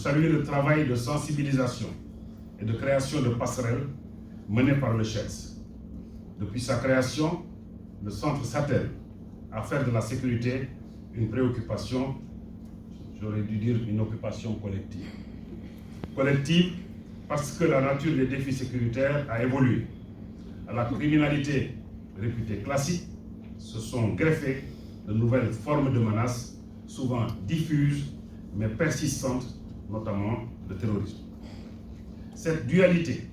saluer le travail de sensibilisation et de création de passerelles mené par le CHEDS. Depuis sa création, le centre s'attelle à faire de la sécurité une préoccupation, j'aurais dû dire une occupation collective. Collective parce que la nature des défis sécuritaires a évolué. À la criminalité réputée classique se sont greffées de nouvelles formes de menaces, souvent diffuses mais persistantes, notamment le terrorisme. Cette dualité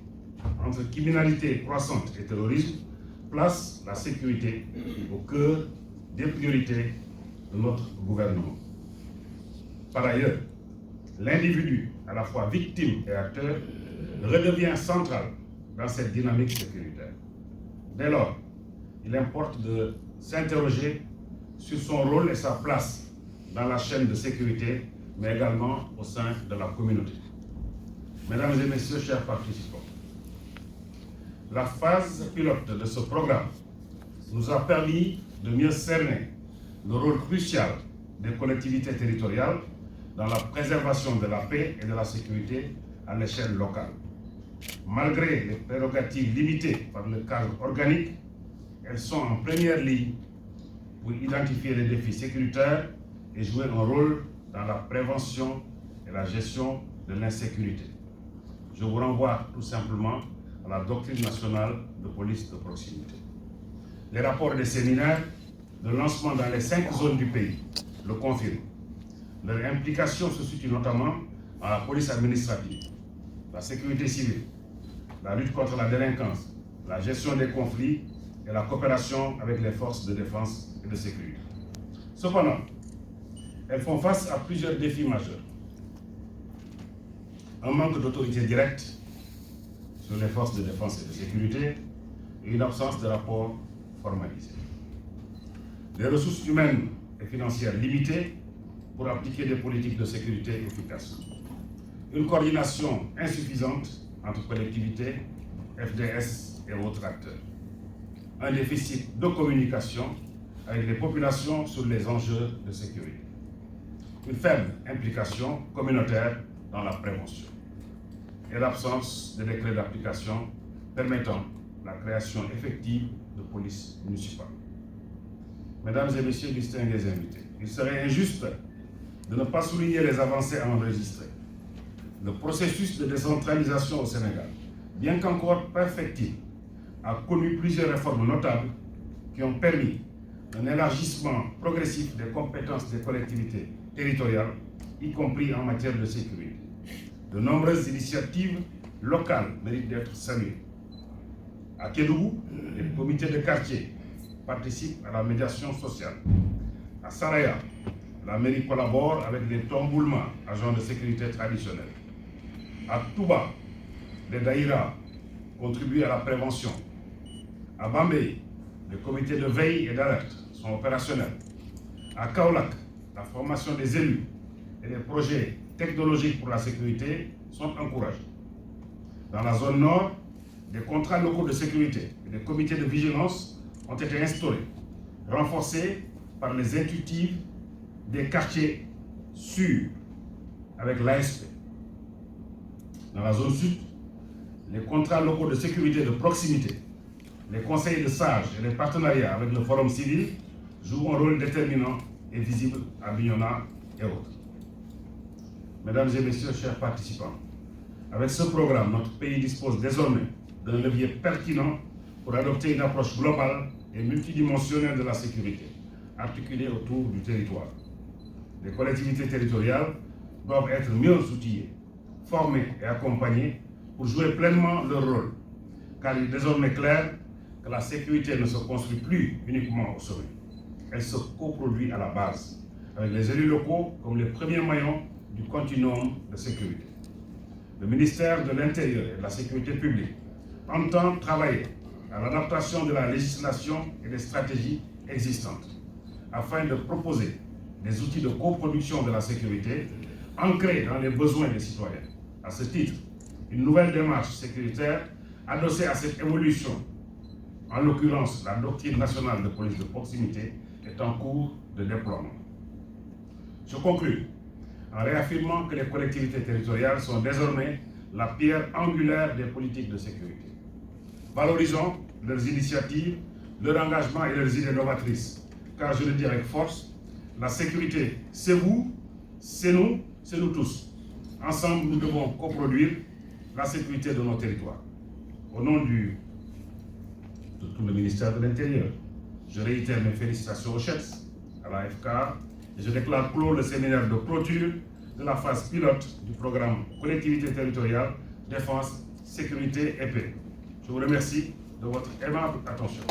entre criminalité croissante et terrorisme place la sécurité au cœur des priorités de notre gouvernement. Par ailleurs, l'individu, à la fois victime et acteur, redevient central dans cette dynamique sécuritaire. Dès lors, il importe de s'interroger sur son rôle et sa place dans la chaîne de sécurité, mais également au sein de la communauté. Mesdames et messieurs, chers participants, la phase pilote de ce programme nous a permis de mieux cerner le rôle crucial des collectivités territoriales dans la préservation de la paix et de la sécurité à l'échelle locale. Malgré les prérogatives limitées par le cadre organique, elles sont en première ligne pour identifier les défis sécuritaires et jouer un rôle dans la prévention et la gestion de l'insécurité. Je vous renvoie tout simplement à la doctrine nationale de police de proximité. Les rapports des séminaires de lancement dans les 5 zones du pays le confirment. Leur implication se situe notamment dans la police administrative, la sécurité civile, la lutte contre la délinquance, la gestion des conflits et la coopération avec les forces de défense et de sécurité. Cependant, elles font face à plusieurs défis majeurs. Un manque d'autorité directe sur les forces de défense et de sécurité et une absence de rapport formalisé. Des ressources humaines et financières limitées pour appliquer des politiques de sécurité efficaces. Une coordination insuffisante entre collectivités, FDS et autres acteurs. Un déficit de communication avec les populations sur les enjeux de sécurité. Une faible implication communautaire dans la prévention. Et l'absence de décrets d'application permettant la création effective de police municipale. Mesdames et messieurs, distingués invités, il serait injuste de ne pas souligner les avancées enregistrées. Le processus de décentralisation au Sénégal, bien qu'encore perfectible, a connu plusieurs réformes notables qui ont permis un élargissement progressif des compétences des collectivités territoriales, y compris en matière de sécurité. De nombreuses initiatives locales méritent d'être saluées. À Kédougou, les comités de quartier participent à la médiation sociale. À Saraya, la mairie collabore avec les Tomboulma, agents de sécurité traditionnels. À Touba, les Daïra contribuent à la prévention. À Bambey, les comités de veille et d'alerte sont opérationnels. À Kaolack, la formation des élus et les projets technologiques pour la sécurité sont encouragés. Dans la zone nord, des contrats locaux de sécurité et des comités de vigilance ont été instaurés, renforcés par les intuitives des quartiers sûrs avec l'ASP. Dans la zone sud, les contrats locaux de sécurité de proximité, les conseils de sages et les partenariats avec le Forum civil jouent un rôle déterminant et visible à Bignona et autres. Mesdames et messieurs, chers participants, avec ce programme, notre pays dispose désormais d'un levier pertinent pour adopter une approche globale et multidimensionnelle de la sécurité, articulée autour du territoire. Les collectivités territoriales doivent être mieux outillées, formées et accompagnées pour jouer pleinement leur rôle, car il est désormais clair que la sécurité ne se construit plus uniquement au sommet. Elle se coproduit à la base, avec les élus locaux comme les premiers maillons du continuum de sécurité. Le ministère de l'Intérieur et de la Sécurité publique entend travailler à l'adaptation de la législation et des stratégies existantes, afin de proposer des outils de coproduction de la sécurité ancrés dans les besoins des citoyens. À ce titre, une nouvelle démarche sécuritaire adossée à cette évolution, en l'occurrence la doctrine nationale de police de proximité, est en cours de déploiement. Je conclus en réaffirmant que les collectivités territoriales sont désormais la pierre angulaire des politiques de sécurité. Valorisons leurs initiatives, leur engagement et leurs idées novatrices, car je le dis avec force, la sécurité, c'est vous, c'est nous tous. Ensemble, nous devons coproduire la sécurité de nos territoires. Au nom de tout le ministère de l'Intérieur, je réitère mes félicitations aux chefs, à la FK, et je déclare clos le séminaire de clôture de la phase pilote du programme Collectivité territoriale, défense, sécurité et paix. Je vous remercie de votre aimable attention.